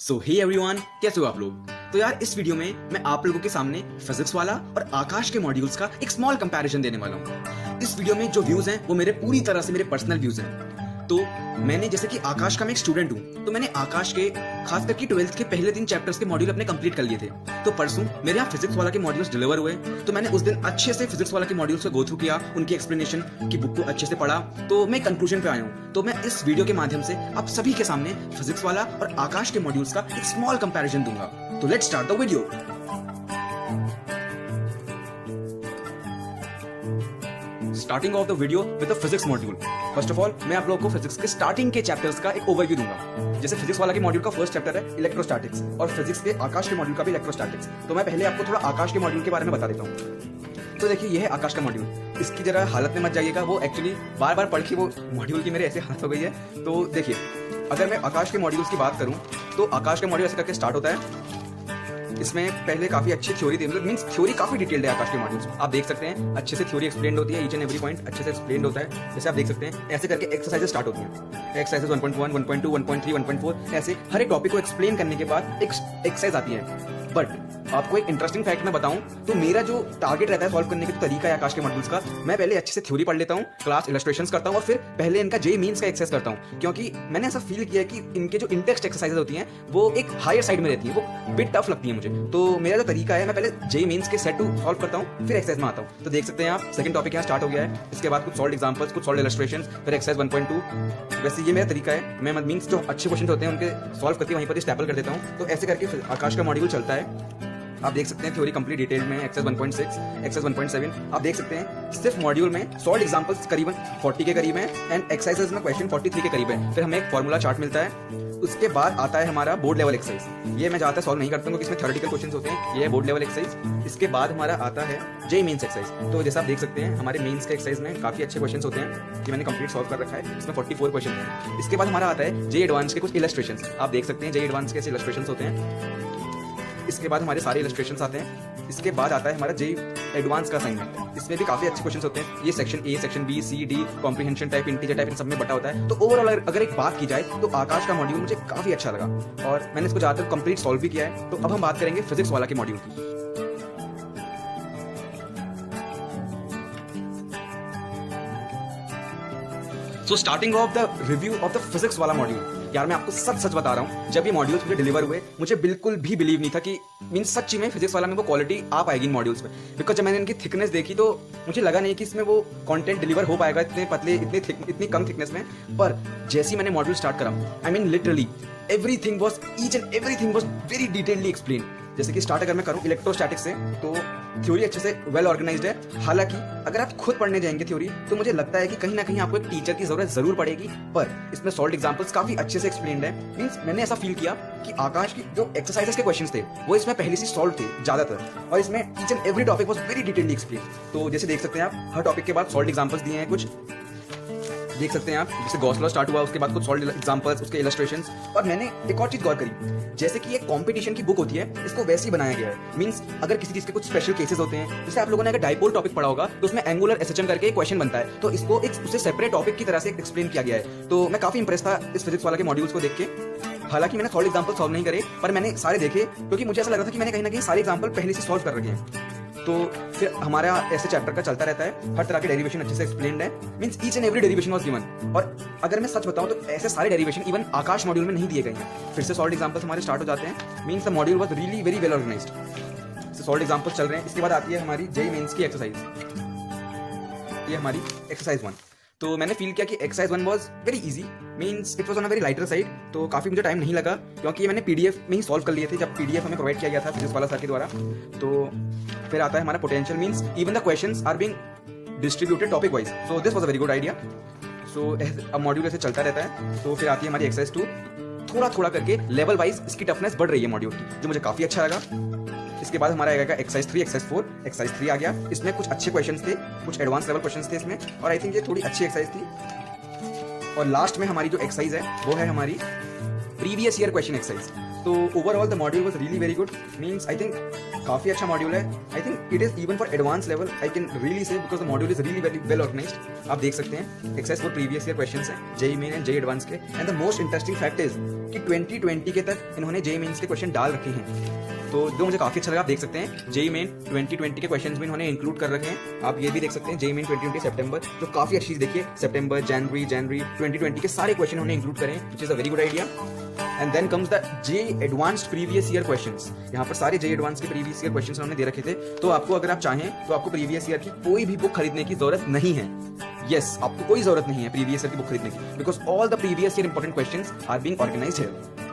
सो hey everyone, कैसे हो आप लोग। तो यार इस वीडियो में मैं आप लोगों के सामने फिजिक्स वाला और आकाश के मॉड्यूल्स का एक स्मॉल कंपैरिजन देने वाला हूँ। इस वीडियो में जो व्यूज हैं वो मेरे पूरी तरह से मेरे पर्सनल व्यूज हैं। तो मैंने जैसे कि आकाश का मैं एक स्टूडेंट हूँ, तो मैंने आकाश के खास करके 12th के पहले 3 चैप्टर्स के मॉड्यूल अपने कंप्लीट कर लिए थे। तो परसों मेरे यहाँ फिजिक्स वाला के मॉड्यूल्स डिलीवर हुए, तो मैंने उस दिन अच्छे से फिजिक्स वाला के मॉड्यूल्स को गो थ्रू किया, उनकी एक्सप्लेनेशन की बुक को अच्छे से पढ़ा। तो मैं कंक्लूजन पे आया हूँ। तो मैं इस वीडियो के माध्यम से आप सभी के सामने फिजिक्स वाला और आकाश के मॉड्यूल्स का एक स्मॉल कंपैरिजन दूंगा। तो let's start the video. Starting of the video with the physics module. First of all मैं आप लोगों को फिजिक्स के स्टार्टिंग के चैप्टर्स का एक ओवरव्यू दूंगा। जैसे फिजिक्स वाला के मॉड्यूल का फर्स्ट चैप्टर है इलेक्ट्रोस्टैटिक्स, और फिजिक्स के आकाश के मॉड्यूल का भी इलेक्ट्रोस्टैटिक्स। तो मैं पहले आपको थोड़ा आकाश के मॉड्यूल के बारे में बता देता हूँ। तो देखिए, ये है आकाश का मॉड्यूल। इसकी जरा हालत में मत जाइएगा, वो एक्चुअली बार बार पढ़ के वो मॉड्यूल की मेरे ऐसी हालत हो गई है। तो देखिए, अगर मैं आकाश के मॉड्यूल्स की बात करूँ तो आकाश का मॉड्यूल ऐसे करके स्टार्ट होता है। इसमें पहले काफी अच्छी थ्योरी दी, मतलब मींस थ्योरी काफी डिटेल्ड है आकाश के मॉड्यूल्स में। आप देख सकते हैं अच्छे से थ्योरी एक्सप्लेन होती है, ईच एंड एवरी पॉइंट अच्छे से एक्सप्लेन होता है। जैसे आप देख सकते हैं ऐसे करके एक्सरसाइजेस स्टार्ट होती हैं। एक्सरसाइजेस 1.1, 1.2, 1.3, 1.4 ऐसे हर एक टॉपिक को एक्सप्लेन करने के बाद एक एक्सरसाइज आती है। बट आपको एक इंटरेस्टिंग फैक्ट मैं बताऊं तो मेरा जो टारगेट रहता है सॉल्व करने का जो तरीका है आकाश के मॉड्यूल्स का, मैं पहले अच्छे से थ्योरी पढ़ लेता हूं, क्लास इलस्ट्रेशंस करता हूं और फिर पहले इनका जेईई मेंस का एक्सेस करता हूं। क्योंकि मैंने ऐसा फील किया कि इनके जो इंटेक्स्ट एक्सरसाइजेस होती हैं वो एक हायर साइड में रहती है, वो बिट टफ लगती है मुझे। तो मेरा जो तरीका है, मैं पहले जेईई मेंस के सेट टू सॉल्व करता हूं, फिर एक्सरसाइज में आता हूं। तो देख सकते हैं आप, सेकंड टॉपिक यहाँ स्टार्ट हो गया है। इसके बाद कुछ सॉल्व एग्जांपल्स, कुछ सॉल्व इलस्ट्रेशंस, फिर एक्सरसाइज 1.2। वैसे ये मेरा तरीका है। मैं मींस जो अच्छे क्वेश्चन होते हैं उनके सॉल्व करके वहीं पर स्टैपल कर देता हूं। तो ऐसे करके आकाश का मॉड्यूल चलता है। आप देख सकते हैं थ्योरी कंप्लीट डिटेल में, एक्सरसाइज 1.6, एक्सरसाइज 1.7। आप देख सकते हैं सिर्फ मॉड्यूल में सॉल्व एग्जांपल्स करीबन 40 के करीब हैं एंड एक्सरसाइजेस में क्वेश्चन 43 के करीब है। फिर हमें एक फॉर्मूला चार्ट मिलता है। उसके बाद आता है हमारा बोर्ड लेवल एक्सरसाइज। ये मैं ज़्यादा सॉल्व नहीं करता हूँ क्योंकि इसमें थ्योरेटिकल क्वेश्चन होते हैं। ये है बोर्ड लेवल एक्सरसाइज। इसके बाद हमारा आता है जेईई मेंस एक्सरसाइज। तो जैसा आप देख सकते हैं हमारे मेंस के एक्सरसाइज में काफी अच्छे क्वेश्चन होते हैं कि मैंने कंप्लीट सॉल्व कर रखा है। इसमें 44 क्वेश्चन है। इसके बाद हमारा आता है जेईई एडवांस के कुछ इलस्ट्रेशंस। आप देख सकते हैं जेईई एडवांस के ऐसे इलस्ट्रेशंस होते हैं। इसके बाद हमारे सारे इलस्ट्रेशंस आते हैं। इसके बाद आता है हमारा जेईई एडवांस का असाइनमेंट। इसमें भी काफी अच्छे क्वेश्चंस होते हैं। ये section A, section B, C, D, comprehension type, integer type, इन सब में बटा होता है। तो ओवरऑल अगर एक बात की जाए तो आकाश का मॉड्यूल मुझे काफी अच्छा लगा और मैंने इसको ज्यादातर कंप्लीट सॉल्व भी किया है। तो अब हम बात करेंगे फिजिक्स वाला के मॉड्यूल की। So starting of the review of the physics वाला मॉड्यूल। यार मैं आपको सच सच बता रहा हूँ, जब ये मॉड्यूल्स मुझे डिलीवर हुए मुझे बिल्कुल भी बिलीव नहीं था कि मीन्स सच्ची में फिजिक्स वाला में वो क्वालिटी आ पाएगी इन मॉड्यूल्स में। बिकॉज जब मैंने इनकी थिकनेस देखी तो मुझे लगा नहीं कि इसमें वो कंटेंट डिलीवर हो पाएगा इतने पतले, इतनी कम थिकनेस में। पर जैसे ही मैंने मॉड्यूल स्टार्ट करा, I mean literally everything was, each and everything was very detailed explain. जैसे कि स्टार्ट अगर मैं करूं इलेक्ट्रोस्टैटिक्स से, तो थ्योरी अच्छे से वेल ऑर्गेनाइज्ड है। हालांकि अगर आप खुद पढ़ने जाएंगे थ्योरी तो मुझे लगता है कि कहीं ना कहीं आपको एक टीचर की जरूरत जरूर पड़ेगी। पर इसमें सॉल्व एग्जांपल्स काफी अच्छे से एक्सप्लेन्ड है। मींस मैंने ऐसा फील किया कि आकाश की जो एक्सरसाइजेस के क्वेश्चंस थे वो इसमें पहले से सॉल्व थे ज्यादातर, और इसमें each and every topic was very detailed explain. तो जैसे देख सकते हैं आप, हर टॉपिक के बाद सॉल्व एग्जांपल्स दिए हैं। कुछ देख सकते हैं आप, जैसे गॉस लॉ स्टार्ट हुआ, उसके बाद कुछ सॉल्व एग्जांपल्स, उसके इलस्ट्रेशंस। और मैंने एक और चीज गौर करी, जैसे कि एक कंपटीशन की बुक होती है, इसको वैसे ही बनाया गया है। मींस अगर किसी चीज के कुछ स्पेशल केसेस होते हैं, जैसे आप लोगों ने अगर डाइपोल टॉपिक पढ़ा होगा तो उसमें एंगुलर एसएचएम करके एक क्वेश्चन बनता है, तो इसको एक उसे सेपरेट टॉपिक की तरह से एक्सप्लेन किया गया है। तो मैं काफी इंप्रेस था इस फिजिक्स वाला के मॉड्यूल्स को देख के। हालांकि मैंने सॉल्व एग्जांपल सॉल्व नहीं करे, पर मैंने सारे देखे क्योंकि मुझे ऐसा लगा था कि मैंने कहीं ना कहीं सारे एग्जांपल पहले से सॉल्व कर रखे हैं। तो फिर हमारा ऐसे चैप्टर का चलता रहता है, हर तरह के डेरिवेशन अच्छे से एक्सप्लेन्ड है। Means each and every derivation was given. और अगर मैं सच बताऊं तो ऐसे सारे डेरिवेशन इवन आकाश मॉड्यूल में नहीं दिए गए हैं। फिर से सॉल्व एग्जांपल्स हमारे स्टार्ट हो जाते हैं। Means the module was really very well organised. Solve examples चल रहे हैं। इसके बाद आती है हमारी जेईई मेंस की एक्सरसाइज। ये हमारी एक्सरसाइज 1। तो मैंने फील किया कि exercise 1 was very easy, means it was on a very lighter side. तो काफी मुझे टाइम नहीं लगा क्योंकि ये मैंने पीडीएफ में ही सॉल्व कर लिए थे, जब पीडीएफ हमें प्रोवाइड किया गया था फिजिक्स वाला सर के द्वारा। तो फिर आता है हमारा potential, means even the questions are being distributed topic wise. So this was a very good idea. So अब मॉड्यूल ऐसे चलता रहता है। तो फिर आती है हमारी एक्सरसाइज 2। थोड़ा थोड़ा करके लेवल वाइज इसकी टफनेस बढ़ रही है मॉड्यूल की, जो मुझे काफी अच्छा लगा। इसके बाद हमारा आएगा एक्सरसाइज 3, एक्सरसाइज 4। एक्सरसाइज 3 आ गया, इसमें कुछ अच्छे क्वेश्चंस थे, कुछ एडवांस लेवल क्वेश्चंस थे इसमें, और आई थिंक ये थोड़ी अच्छी एक्सरसाइज थी। और लास्ट में हमारी जो एक्सरसाइज है वो है हमारी प्रीवियस ईयर क्वेश्चन एक्सरसाइज। तो overall the module was really very good. Means I think काफ़ी अच्छा मॉड्यूल है. I think it is even for advance level, I can really say, because the module is really very well organised. आप देख सकते हैं exercise for previous year question है JEE main and JEE advance के. And the most interesting fact is कि 2020 के तक इन्होंने जेई मेन्स के क्वेश्चन डाल रखे हैं. तो जो मुझे काफ़ी अच्छा लगा. आप देख सकते हैं जेई मेन 2020 के क्वेश्चंस भी इन्होंने इंक्लूड कर रखे हैं. आप ये भी देख सकते हैं जेई मेन 2020 सितंबर, जो काफ़ी अच्छी चीज़. देखिए सितंबर, जनवरी 2020 के सारे क्वेश्चन उन्होंने इंक्लूड करें, which is a very good idea. And then comes the JEE advanced previous year questions. यहाँ पर सारे जे एडवांस के प्रीवियस ईयर क्वेश्चंस उन्होंने दे रखे थे. तो आपको अगर आप चाहें तो आपको प्रीवियस ईयर की कोई भी बुक खरीदने की जरूरत नहीं है. यस, आपको कोई जरूरत नहीं है प्रीवियस ईयर की बुक खरीदने की, because all the previous year important questions are being organised here.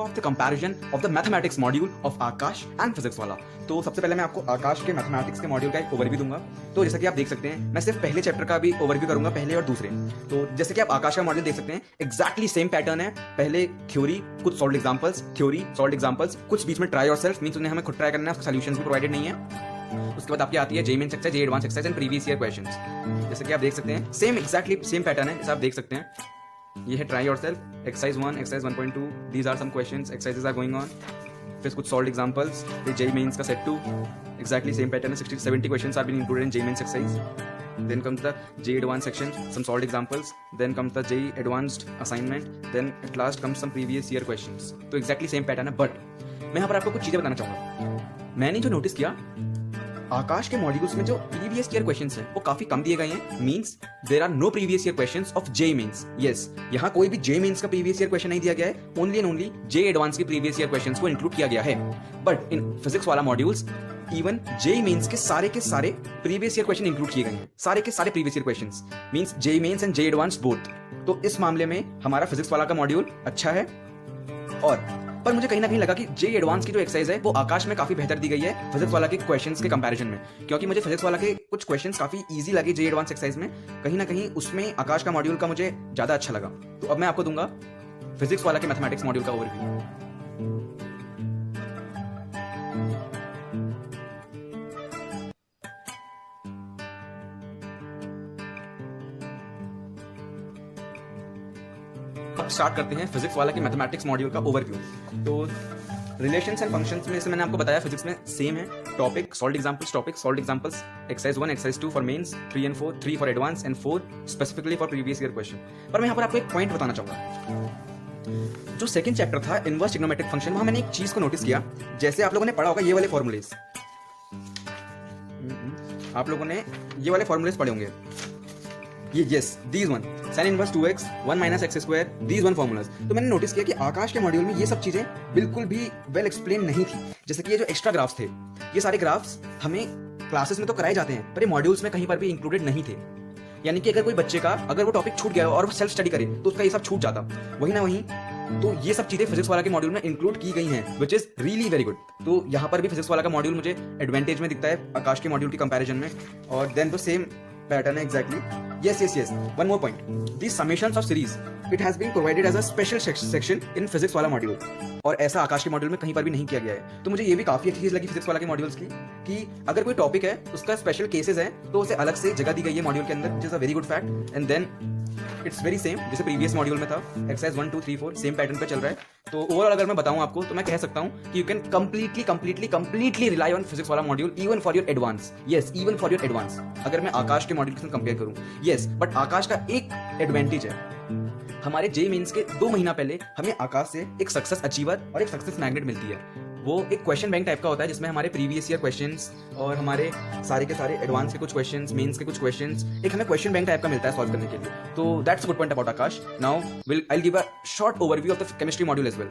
Of the comparison of the mathematics module of Aakash and Physics Wallah. तो सबसे पहले मैं आपको आकाश के मैथमेटिक्स के मॉड्यूल का एक ओवरव्यू दूंगा. तो जैसा कि आप देख सकते हैं, मैं सिर्फ पहले चैप्टर का भी ओवरव्यू करूंगा, पहले और दूसरे. तो जैसे कि आप आकाश का मॉड्यूल देख सकते हैं, एग्जैक्टली सेम पैटर्न है. पहले थ्योरी, कुछ solved examples, theory solved examples, कुछ बीच में ट्राई योरसेल्फ, मींस उन्हें हमें खुद ट्राई करना है, उसका सॉल्यूशंस भी प्रोवाइडेड नहीं है. उसके बाद आपकी आती है JEE main exercise, JEE advance exercise and previous year questions. जैसे कि आप देख सकते हैं सेम एग्जैक्टली सेम पैटर्न है. जैसे आप देख सकते हैं ये है try yourself, exercise 1, exercise 1.2, these are some questions, exercises are going on. फिर कुछ सॉल्व्ड एग्जांपल्स, फिर जेई मेंस का सेट 2, एग्जैक्टली सेम पैटर्न है. 60-70 questions are been included in JEE mains exercise. Then comes the JEE Advanced section, some solved examples. Then comes the JEE Advanced assignment. Then at last comes some previous year questions. तो exactly same pattern है. But मैं यहाँ पर आपको कुछ चीजें बताना चाहूंगा. मैंने जो नोटिस किया, आकाश के मॉड्यूल्स में जो प्रीवियस ईयर क्वेश्चंस हैं वो काफी कम दिए गए हैं. Means there are no previous year questions of JEE mains. Yes, यहाँ कोई भी जेई मेंस का प्रीवियस ईयर क्वेश्चन नहीं दिया गया है. Only and only JEE advance के प्रीवियस ईयर क्वेश्चंस को इंक्लूड किया गया है. But in Physics Wallah modules even JEE mains के सारे प्रीवियस ईयर क्वेश्चन इंक्लूड किए गए हैं. सारे के सारे previous year questions, means JEE mains and JEE advance both. तो इस मामले में हमारा फिजिक्स वाला का मॉड्यूल अच्छा है. और पर मुझे कहीं ना कहीं लगा कि जेई एडवांस की जो एक्सरसाइज है वो आकाश में काफी बेहतर दी गई है फिजिक्स वाला के क्वेश्चंस के कंपैरिजन में. क्योंकि मुझे फिजिक्स वाला के कुछ क्वेश्चंस काफी इजी लगे जेई एडवांस एक्सरसाइज में. कहीं ना कहीं उसमें आकाश का मॉड्यूल का मुझे ज्यादा अच्छा लगा. तो अब मैं आपको दूंगा फिजिक्स वाला के मैथमेटिक्स मॉड्यूल का ओवरव्यू. अब स्टार्ट करते हैं फिजिक्स वाला के मैथमेटिक्स मॉड्यूल का ओवरव्यू. तो रिलेशंस एंड फंक्शंस में से मैंने आपको बताया फिजिक्स में सेम है. Topic solved examples, topic solved examples, exercise 1, exercise 2 for mains, 3 and 4, 3 for advance and 4 specifically for previous year question. पर मैं यहाँ पर आपको एक पॉइंट बताना चाहूंगा. जो सेकंड चैप्टर था इनवर्स ट्रिग्नोमेट्रिक फंक्शन, वहां मैंने एक चीज को नोटिस किया. जैसे आप लोगों ने पढ़ा होगा ये वाले फॉर्मूलेज, आप लोगों ने ये वाले फॉर्मूलेज पढ़े होंगे. ये yes, these one sin inverse 2x 1 minus x square, these one formulas. तो मैंने नोटिस किया कि आकाश के मॉड्यूल में ये सब चीजें बिल्कुल भी वेल एक्सप्लेन नहीं थी. जैसे कि ये जो एक्स्ट्रा ग्राफ्स थे, ये सारे ग्राफ्स हमें क्लासेस में तो कराए जाते हैं, पर ये मॉड्यूल्स में कहीं पर भी इंक्लूडेड नहीं थे. यानी कि अगर कोई बच्चे का अगर वो टॉपिक छूट गया और वो सेल्फ स्टडी करे तो उसका ये सब छूट जाता. वही ना वही, तो ये सब चीजें फिजिक्स वाला के मॉड्यूल में इंक्लूड की गई हैं, which is really very good. तो यहाँ पर भी फिजिक्स वाला का मॉड्यूल मुझे एडवांटेज में दिखता है आकाश के मॉड्यूल के कंपैरिजन में. और देन तो सेम पैटर्न है exactly. yes one more point, these summations of series it has been provided as a special section in physics वाला मॉड्यूल. और ऐसा आकाश के मॉड्यूल में कहीं पर भी नहीं किया गया है. तो मुझे ये भी काफी अच्छी चीज लगी फिजिक्स वाला के मॉड्यूल्स की कि अगर कोई टॉपिक है उसका स्पेशल केसेस है तो उसे अलग से जगह दी गई है मॉड्यूल के अंदर, which is a very good fact. And then it's very same जैसे प्रीवियस मॉड्यूल में था. एक्सरसाइज 1, 2, 3, 4 सेम पैटर्न पे चल रहा है. तो ओवरऑल अगर मैं बताऊं आपको तो मैं कह सकता हूं कि you can completely rely on physics वाला module even for your advance. Yes, even for your advance अगर मैं आकाश के मॉड्यूल के साथ कंपेयर करूं. यस, बट आकाश का एक एडवांटेज है. हमारे जेई मेंस के 2 महीना पहले हमें आकाश से एक सक्सेस अचीवर और एक सक्सेस मैग्नेट मिलती है. वो एक क्वेश्चन बैंक टाइप का होता है जिसमें हमारे प्रीवियस ईयर क्वेश्चंस और हमारे सारे के सारे एडवांस के कुछ क्वेश्चंस, मेंस के कुछ क्वेश्चंस, एक हमें क्वेश्चन बैंक टाइप का मिलता है सॉल्व करने के लिए. तो that's a good point about Aakash. Now I will give a short overview of the chemistry module as well.